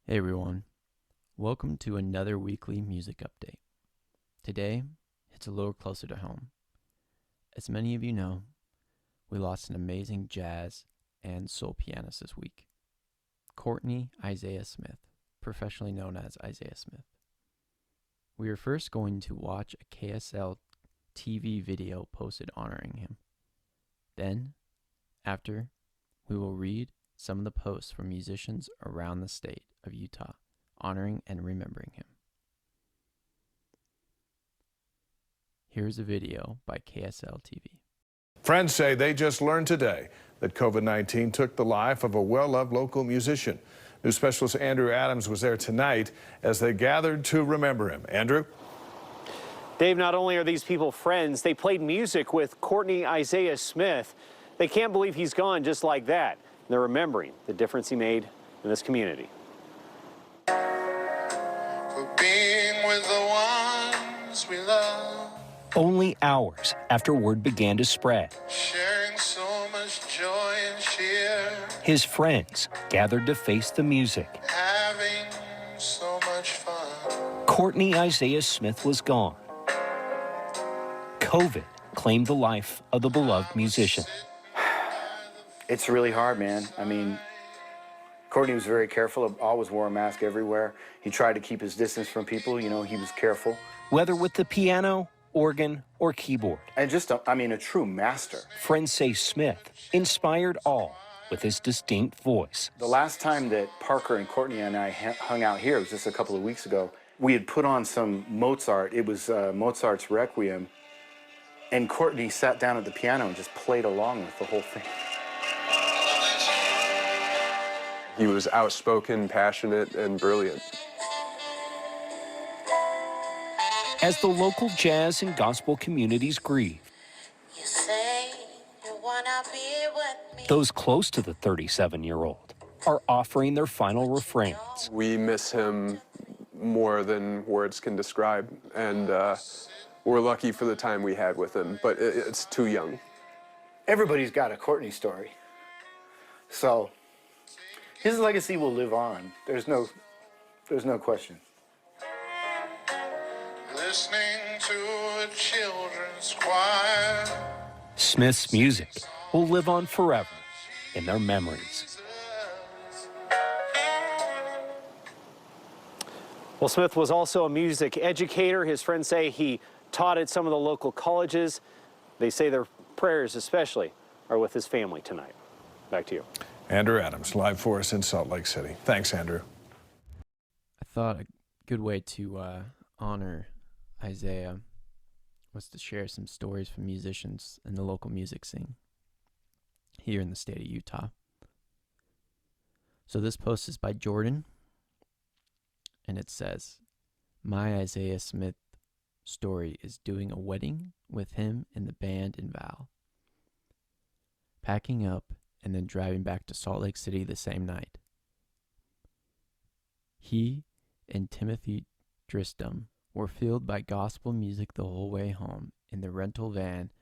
Hey everyone, welcome to another weekly music update. Today, it's a little closer to home. As many of you know, we lost an amazing jazz and soul pianist this week, Courtney Isaiah Smith, professionally known as Isaiah Smith. We are first going to watch a KSLTV video posted honoring him. Then, after, we will read some of the posts from musicians around the state of Utah honoring and remembering him. Here's a video by KSLTV. Friends say they just learned today that COVID-19 took the life of a well-loved local musician. News specialist Andrew Adams was there tonight as they gathered to remember him. Andrew? Dave, not only are these people friends, they played music with Courtney Isaiah Smith. They can't believe he's gone just like that. They're remembering the difference he made in this community. For being with the ones we love, only hours after word began to spread, sharing so much joy and cheer, his friends gathered to face the music. having so much fun. Courtney Isaiah Smith was gone. COVID claimed the life of the beloved musician. It's really hard, man. I mean, Courtney was very careful, always wore a mask everywhere. He tried to keep his distance from people, you know, he was careful. Whether with the piano, organ, or keyboard, And just, a true master. friends say Smith inspired all with his distinct voice. The last time that Parker and Courtney and I hung out here, it was just a couple of weeks ago, we had put on some Mozart. It was Mozart's Requiem. And Courtney sat down at the piano and just played along with the whole thing. He was outspoken, passionate, and brilliant. As the local jazz and gospel communities grieve, You say you wanna be with me. those close to the 37-year-old are offering their final refrains. We miss him more than words can describe, and we're lucky for the time we had with him, but it's too young. Everybody's got a Courtney story. So his legacy will live on. There's no question. Listening to a children's choir. Smith's music will live on forever in their memories. Well, Smith was also a music educator. His friends say he taught at some of the local colleges. They say their prayers especially are with his family tonight. Back to you. Andrew Adams, live for us in Salt Lake City. Thanks, Andrew. I thought a good way to honor Isaiah was to share some stories from musicians in the local music scene here in the state of Utah. So this post is by Jordan, and it says, "My Isaiah Smith story is doing a wedding with him and the band in Val. Packing up and then driving back to Salt Lake City the same night. He and Timothy Dristom were filled by gospel music the whole way home in the rental van,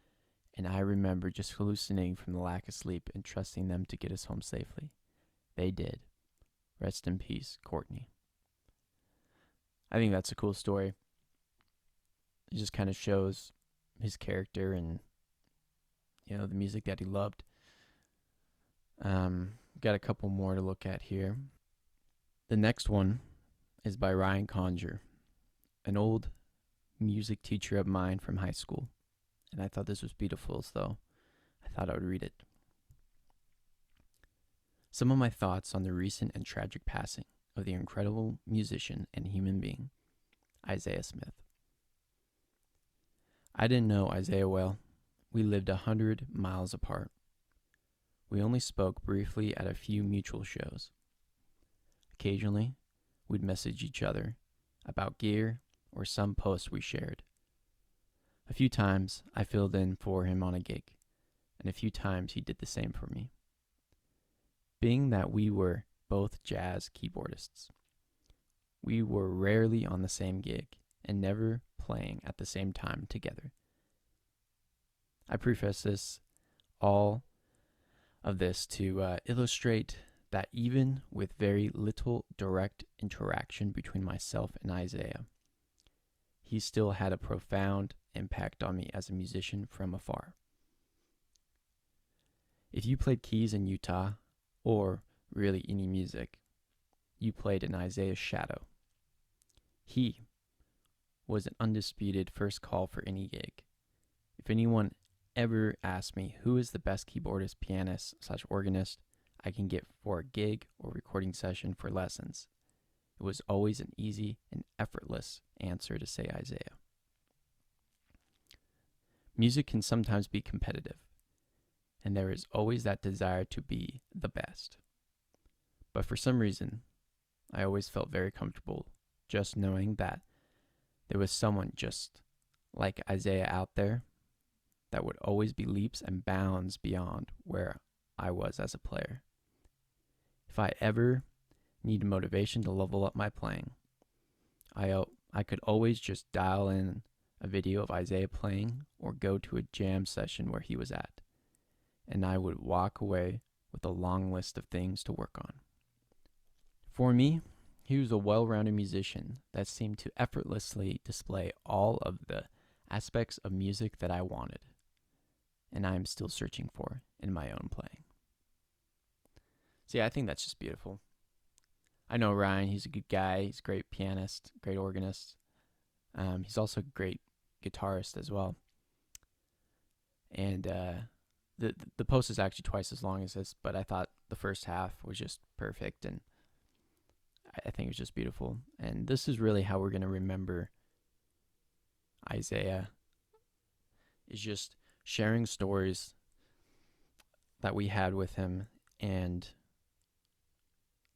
and I remember just hallucinating from the lack of sleep and trusting them to get us home safely. They did. Rest in peace, Courtney." I think that's a cool story. It just kind of shows his character and, the music that he loved. Got a couple more to look at here. The next one is by Ryan Conger, an old music teacher of mine from high school. And I thought this was beautiful, so I thought I would read it. Some of my thoughts on the recent and tragic passing of the incredible musician and human being, Isaiah Smith. I didn't know Isaiah well. We lived 100 miles apart. We only spoke briefly at a few mutual shows. Occasionally, we'd message each other about gear or some post we shared. A few times, I filled in for him on a gig, and a few times he did the same for me. Being that we were both jazz keyboardists, we were rarely on the same gig and never playing at the same time together. I preface all of this to illustrate that even with very little direct interaction between myself and Isaiah, he still had a profound impact on me as a musician from afar. If you played keys in Utah, or really any music, you played in Isaiah's shadow. He was an undisputed first call for any gig. If anyone ever asked me who is the best keyboardist, pianist / organist I can get for a gig or recording session for lessons, it was always an easy and effortless answer to say Isaiah. Music can sometimes be competitive, and there is always that desire to be the best. But for some reason, I always felt very comfortable just knowing that there was someone just like Isaiah out there that would always be leaps and bounds beyond where I was as a player. If I ever needed motivation to level up my playing, I could always just dial in a video of Isaiah playing or go to a jam session where he was at, and I would walk away with a long list of things to work on. For me, he was a well-rounded musician that seemed to effortlessly display all of the aspects of music that I wanted, and I am still searching for in my own playing. See, I think that's just beautiful. I know Ryan, he's a good guy. He's a great pianist, great organist. He's also a great guitarist as well. And the post is actually twice as long as this, but I thought the first half was just perfect, and I think it was just beautiful. And this is really how we're going to remember Isaiah, is just sharing stories that we had with him and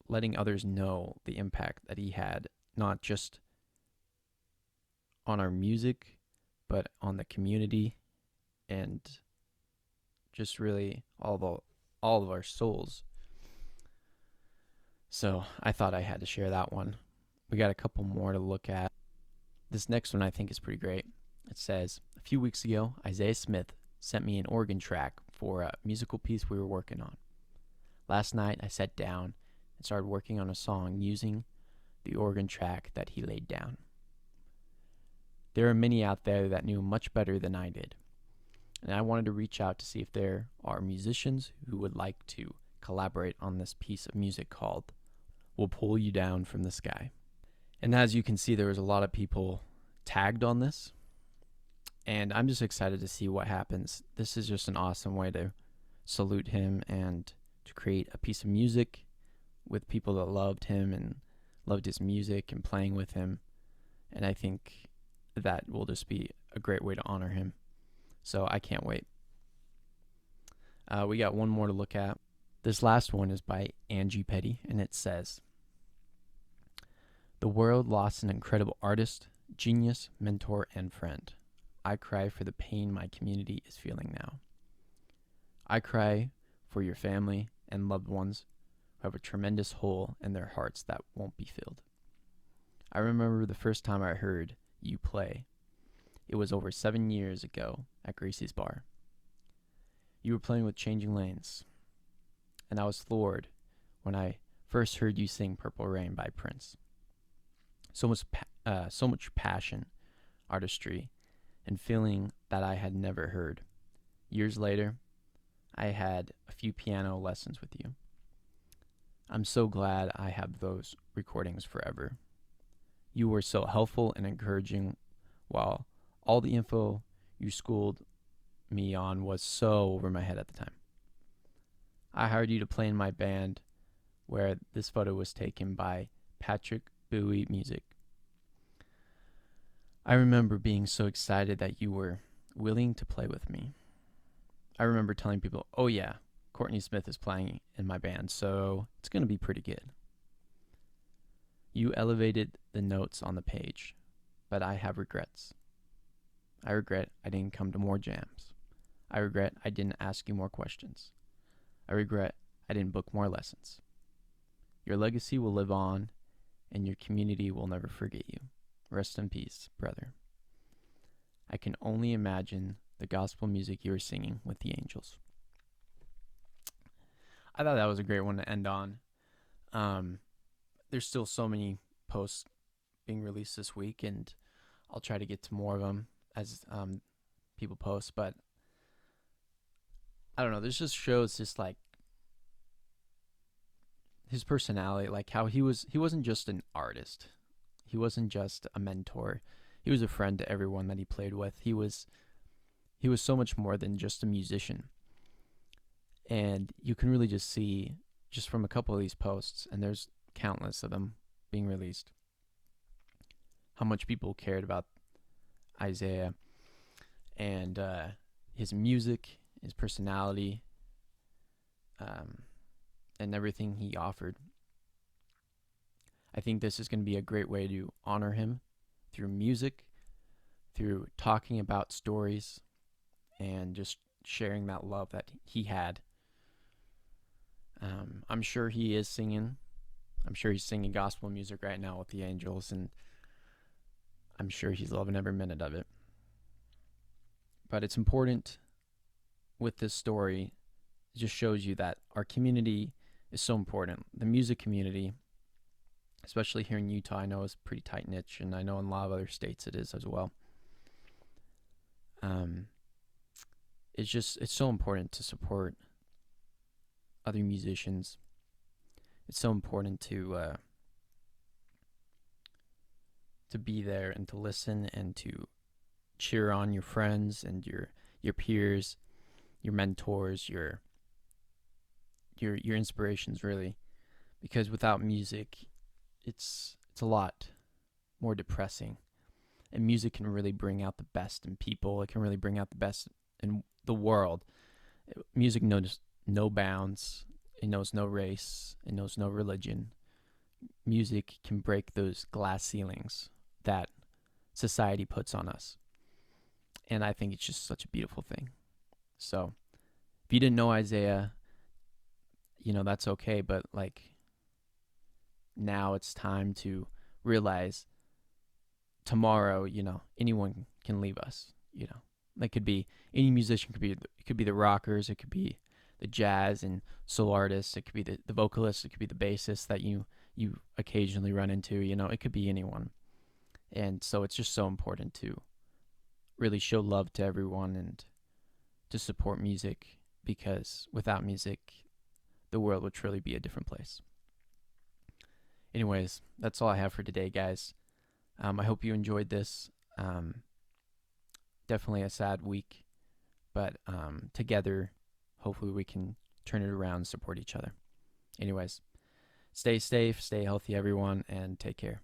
letting others know the impact that he had, not just on our music, but on the community and just really all of our souls. So I thought I had to share that one. We got a couple more to look at. This next one I think is pretty great. It says, a few weeks ago, Isaiah Smith sent me an organ track for a musical piece we were working on. Last night I sat down and started working on a song using the organ track that he laid down. There are many out there that knew much better than I did, and I wanted to reach out to see if there are musicians who would like to collaborate on this piece of music called We'll Pull You Down from the Sky. And as you can see, there was a lot of people tagged on this, and I'm just excited to see what happens. This is just an awesome way to salute him and to create a piece of music with people that loved him and loved his music and playing with him. And I think that will just be a great way to honor him. So I can't wait. We got one more to look at. This last one is by Angie Petty, and it says, the world lost an incredible artist, genius, mentor, and friend. I cry for the pain my community is feeling now. I cry for your family and loved ones who have a tremendous hole in their hearts that won't be filled. I remember the first time I heard you play. It was over 7 years ago at Gracie's Bar. You were playing with Changing Lanes, and I was floored when I first heard you sing Purple Rain by Prince. So much passion, artistry, and feeling that I had never heard. Years later, I had a few piano lessons with you. I'm so glad I have those recordings forever. You were so helpful and encouraging, while all the info you schooled me on was so over my head at the time. I hired you to play in my band, where this photo was taken by Patrick Bowie Music. I remember being so excited that you were willing to play with me. I remember telling people, oh yeah, Courtney Smith is playing in my band, so it's going to be pretty good. You elevated the notes on the page, but I have regrets. I regret I didn't come to more jams. I regret I didn't ask you more questions. I regret I didn't book more lessons. Your legacy will live on, and your community will never forget you. Rest in peace, brother. I can only imagine the gospel music you were singing with the angels. I thought that was a great one to end on. There's still so many posts being released this week, and I'll try to get to more of them as people post. But I don't know. This just shows just like his personality, like how he wasn't just an artist. He wasn't just a mentor. He was a friend to everyone that he played with. He was so much more than just a musician. And you can really just see just from a couple of these posts, and there's countless of them being released, how much people cared about Isaiah and his music, his personality, and everything he offered. I think this is going to be a great way to honor him through music, through talking about stories, and just sharing that love that he had. I'm sure he is singing. I'm sure he's singing gospel music right now with the angels, and I'm sure he's loving every minute of it. But it's important with this story. It just shows you that our community is so important. The music community, especially here in Utah, I know is pretty tight niche, and I know in a lot of other states it is as well. It's so important to support other musicians. It's so important to be there and to listen and to cheer on your friends and your peers, your mentors, your inspirations, really. Because without music, it's a lot more depressing. And music can really bring out the best in people. It can really bring out the best in the world. Music knows no bounds. It knows no race. It knows no religion. Music can break those glass ceilings that society puts on us. And I think it's just such a beautiful thing. So, if you didn't know Isaiah, that's okay. But like, now it's time to realize tomorrow, anyone can leave us. That could be any musician. It could be the rockers. It could be the jazz and soul artists. It could be the vocalists. It could be the bassist that you occasionally run into. It could be anyone. And so it's just so important to really show love to everyone and to support music, because without music, the world would truly be a different place. Anyways, that's all I have for today, guys. I hope you enjoyed this. Definitely a sad week, but together, hopefully we can turn it around and support each other. Anyways, stay safe, stay healthy, everyone, and take care.